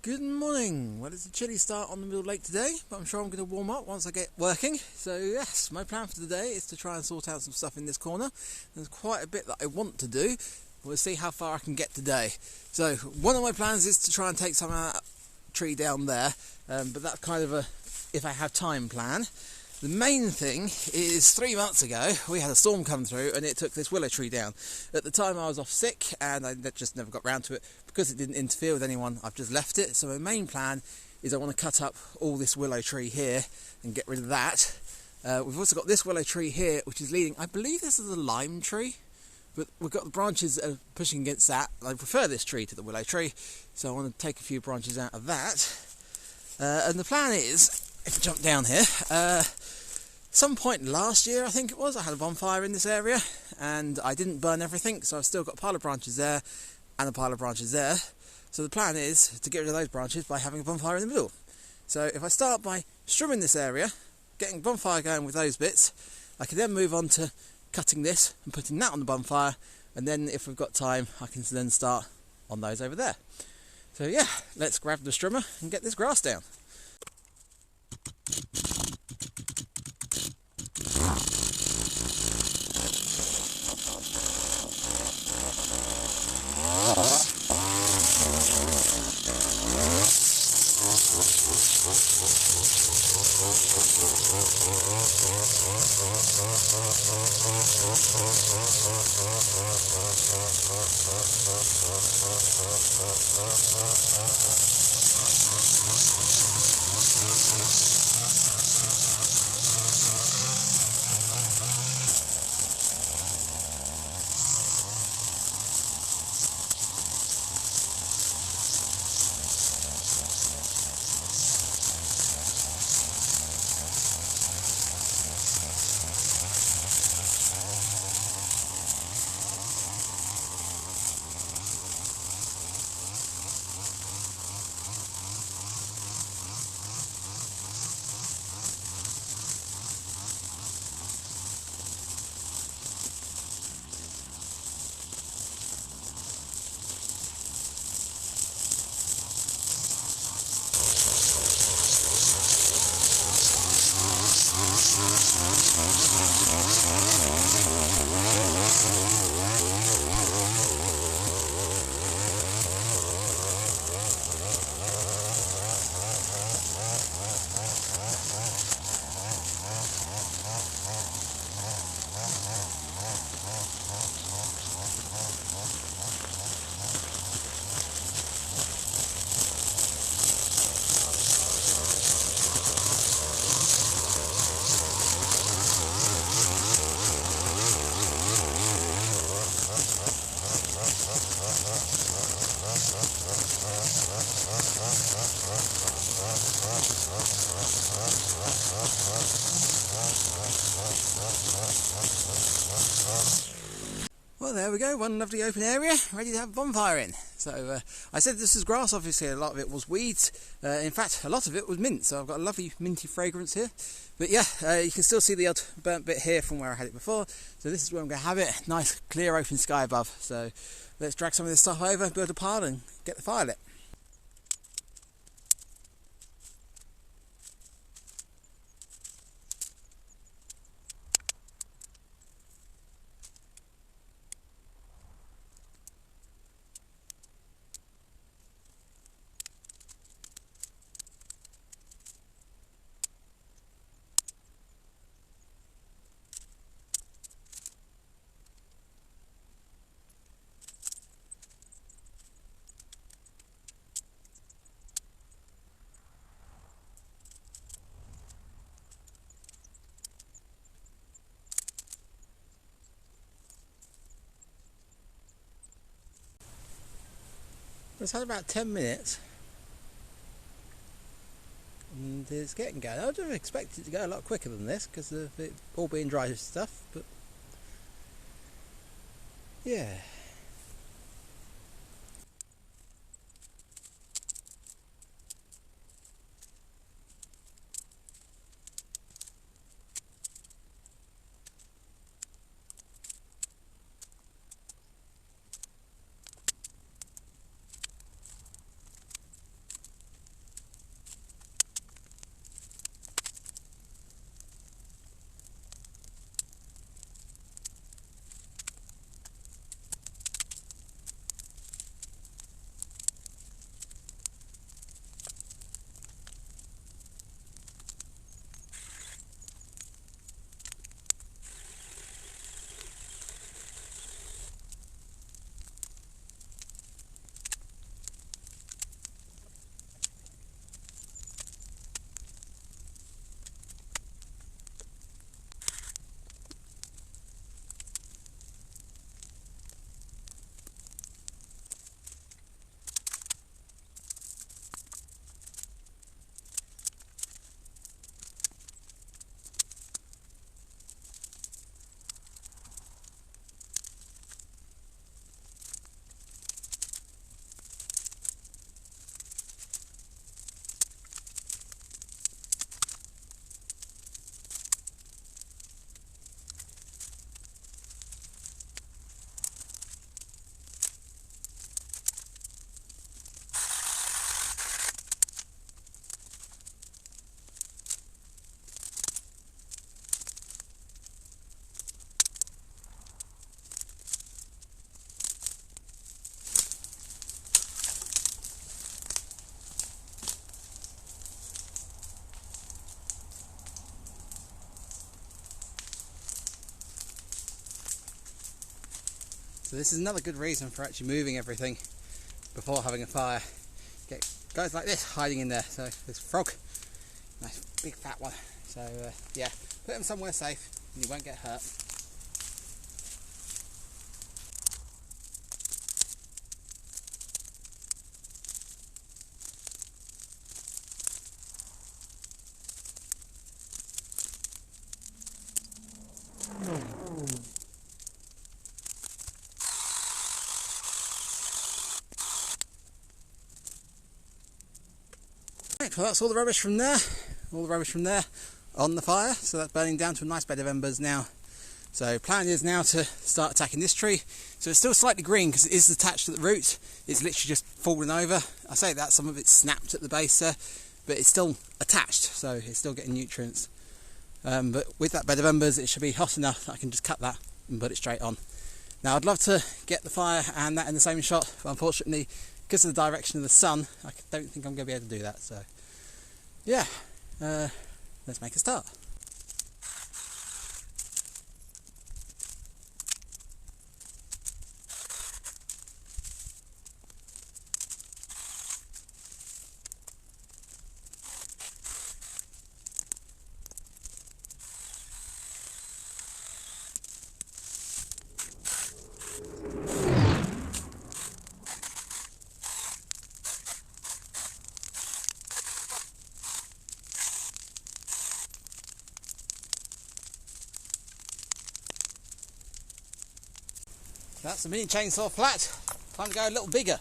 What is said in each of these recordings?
Good morning. Well, it's a chilly start on the middle lake today, but I'm sure I'm going to warm up once I get working. So yes, my plan for today is to try and sort out some stuff in this corner. There's quite a bit that I want to do. We'll see how far I can get today. So one of my plans is to try and take some of that tree down there, but that's kind of a if I have time plan. The main thing is 3 months ago we had a storm come through and it took this willow tree down. At the time I was off sick and I just never got round to it. Because it didn't interfere with anyone, I've just left it. So my main plan is I want to cut up all this willow tree here and get rid of that. We've also got this willow tree here which is leading, I believe this is a lime tree, but we've got the branches that are pushing against that. I prefer this tree to the willow tree, so I want to take a few branches out of that. And the plan is, if I jump down here, some point last year I think it was, I had a bonfire in this area and I didn't burn everything, so I've still got a pile of branches there and a pile of branches there. So the plan is to get rid of those branches by having a bonfire in the middle. So if I start by strimming this area, getting a bonfire going with those bits, I can then move on to cutting this and putting that on the bonfire, and then if we've got time I can then start on those over there. So yeah, let's grab the strimmer and get this grass down. Well, there we go, one lovely open area, ready to have a bonfire in. So I said this is grass, obviously a lot of it was weeds. In fact, a lot of it was mint, so I've got a lovely minty fragrance here. But yeah, you can still see the odd burnt bit here from where I had it before. So this is where I'm going to have it, nice clear open sky above. So let's drag some of this stuff over, build a pile and get the fire lit. It's had about 10 minutes and it's getting going. I would have expected it to go a lot quicker than this because of it all being dry stuff, but yeah. So this is another good reason for actually moving everything before having a fire. Get guys like this hiding in there. So this frog, nice big fat one. So yeah, put him somewhere safe and he won't get hurt. Right, well that's all the rubbish from there. All the rubbish from there on the fire. So that's burning down to a nice bed of embers now. So plan is now to start attacking this tree. So it's still slightly green because it is attached at the root. It's literally just fallen over. I say that, some of it's snapped at the base there, but it's still attached, so it's still getting nutrients. But with that bed of embers, it should be hot enough that I can just cut that and put it straight on. Now I'd love to get the fire and that in the same shot, but unfortunately, because of the direction of the sun, I don't think I'm going to be able to do that. So yeah, let's make a start. That's the mini chainsaw flat. Time to go a little bigger.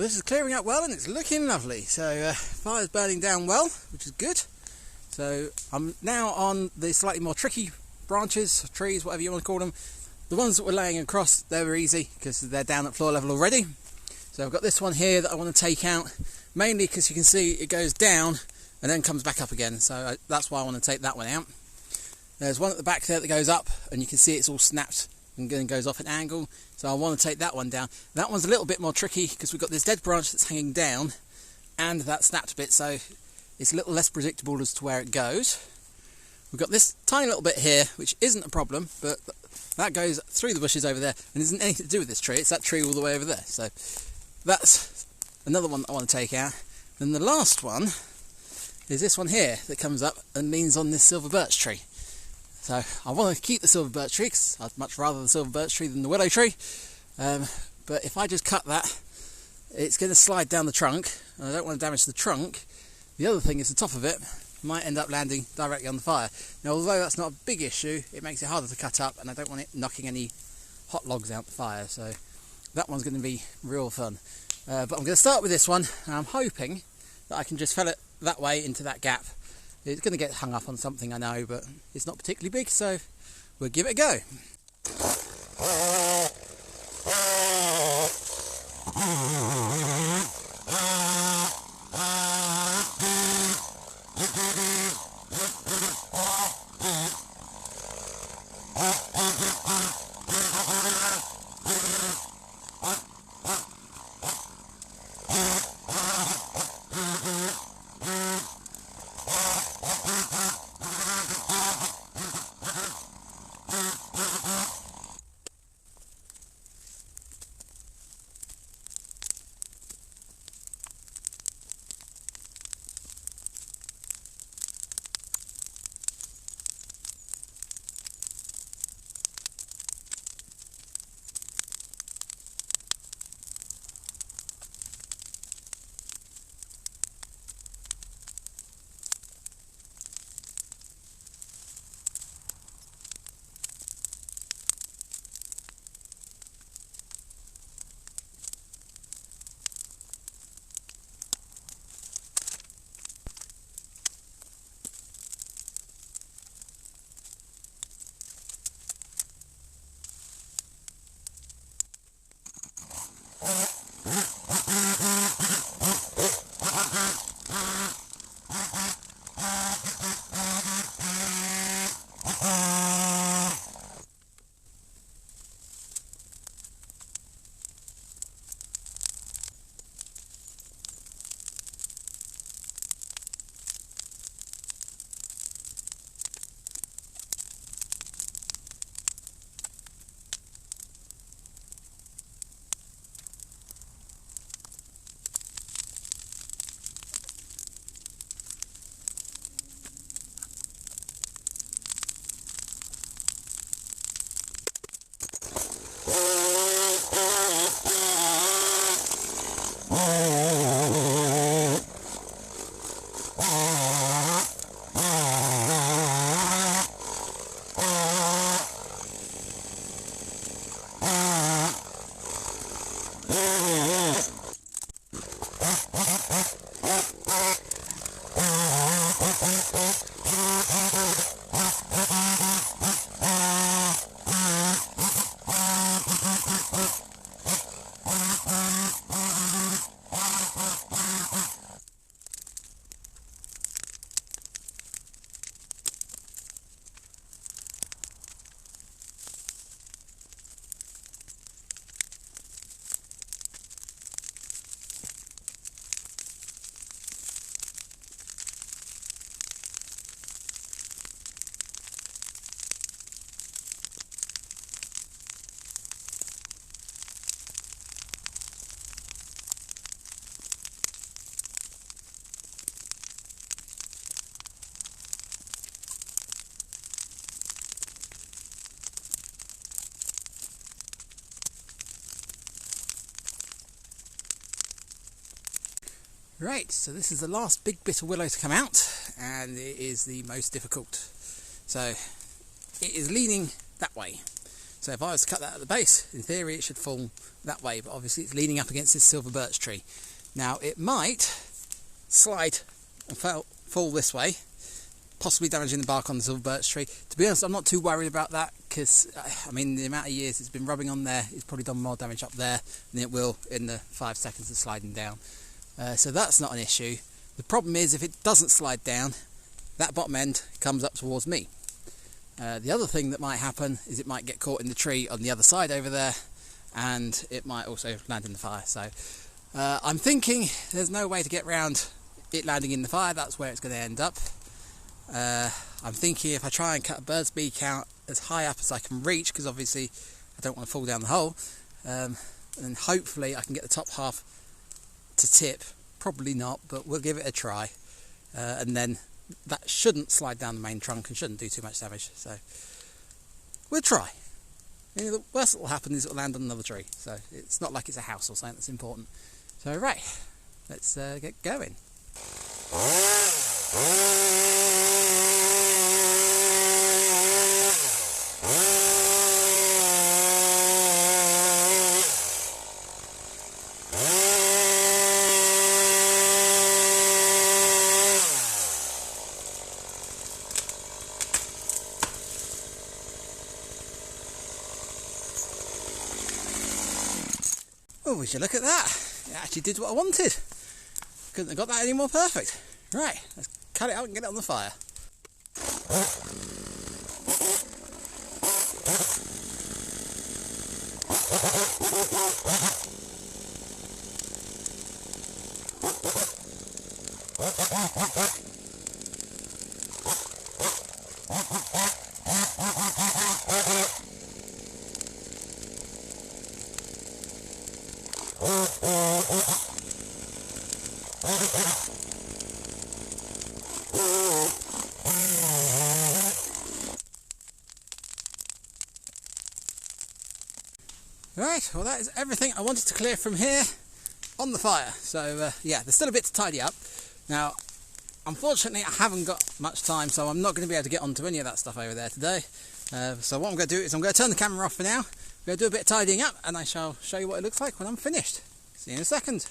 Well, this is clearing up well and it's looking lovely. So fire's burning down well, which is good. So I'm now on the slightly more tricky branches, trees, whatever you want to call them. The ones that we're laying across, they were easy because they're down at floor level already. So I've got this one here that I want to take out, mainly because you can see it goes down and then comes back up again. So that's why I want to take that one out. There's one at the back there that goes up and you can see it's all snapped and then goes off an angle. So I want to take that one down. That one's a little bit more tricky because we've got this dead branch that's hanging down and that snapped bit, so it's a little less predictable as to where it goes. We've got this tiny little bit here, which isn't a problem, but that goes through the bushes over there and isn't anything to do with this tree. It's that tree all the way over there. So that's another one that I want to take out. Then the last one is this one here that comes up and leans on this silver birch tree. So I want to keep the silver birch tree because I'd much rather the silver birch tree than the willow tree. But if I just cut that, it's going to slide down the trunk and I don't want to damage the trunk. The other thing is the top of it might end up landing directly on the fire. Now, although that's not a big issue, it makes it harder to cut up and I don't want it knocking any hot logs out the fire. So that one's going to be real fun. But I'm going to start with this one and I'm hoping that I can just fell it that way into that gap. It's going to get hung up on something, I know, but it's not particularly big, so we'll give it a go. Right, so this is the last big bit of willow to come out, and it is the most difficult. So it is leaning that way. So if I was to cut that at the base, in theory it should fall that way, but obviously it's leaning up against this silver birch tree. Now it might slide and fall this way, possibly damaging the bark on the silver birch tree. To be honest, I'm not too worried about that, because I mean, the amount of years it's been rubbing on there, it's probably done more damage up there than it will in the 5 seconds of sliding down. So that's not an issue. The problem is, if it doesn't slide down, that bottom end comes up towards me. The other thing that might happen is it might get caught in the tree on the other side over there, and it might also land in the fire. So I'm thinking there's no way to get around it landing in the fire. That's where it's going to end up. I'm thinking if I try and cut a bird's beak out as high up as I can reach, because obviously I don't want to fall down the hole, and hopefully I can get the top half to tip. Probably not, but we'll give it a try, and then that shouldn't slide down the main trunk and shouldn't do too much damage, so we'll try. The worst that will happen is it will land on another tree, so it's not like it's a house or something that's important. So right, let's get going. Oh, would you look at that? It actually did what I wanted. Couldn't have got that any more perfect. Right, let's cut it out and get it on the fire. Right, well that is everything I wanted to clear from here on the fire. So yeah, there's still a bit to tidy up. Now, unfortunately I haven't got much time, so I'm not going to be able to get onto any of that stuff over there today. So what I'm going to do is I'm going to turn the camera off for now. I'm going to do a bit of tidying up, and I shall show you what it looks like when I'm finished. See you in a second.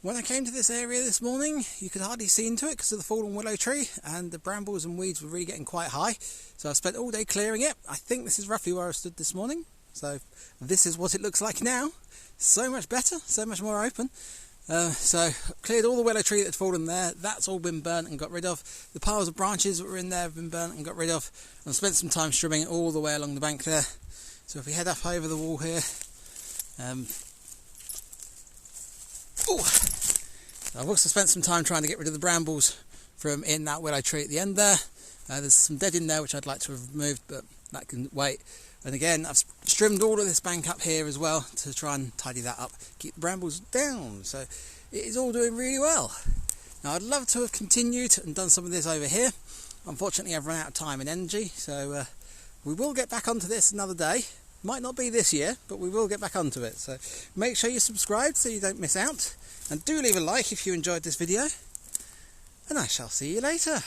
When I came to this area this morning, you could hardly see into it because of the fallen willow tree, and the brambles and weeds were really getting quite high. So I spent all day clearing it. I think this is roughly where I stood this morning. So this is what it looks like now. So much better, so much more open. So cleared all the willow tree that had fallen there. That's all been burnt and got rid of. The piles of branches that were in there have been burnt and got rid of. And I spent some time trimming it all the way along the bank there. So if we head up over the wall here, I've also spent some time trying to get rid of the brambles from in that willow tree at the end there. There's some dead in there which I'd like to have removed, but that can wait. And again, I've trimmed all of this bank up here as well to try and tidy that up, keep the brambles down. So it is all doing really well. Now I'd love to have continued and done some of this over here. Unfortunately I've run out of time and energy, so we will get back onto this another day. Might not be this year, but we will get back onto it. So make sure you subscribe so you don't miss out. And do leave a like if you enjoyed this video. And I shall see you later.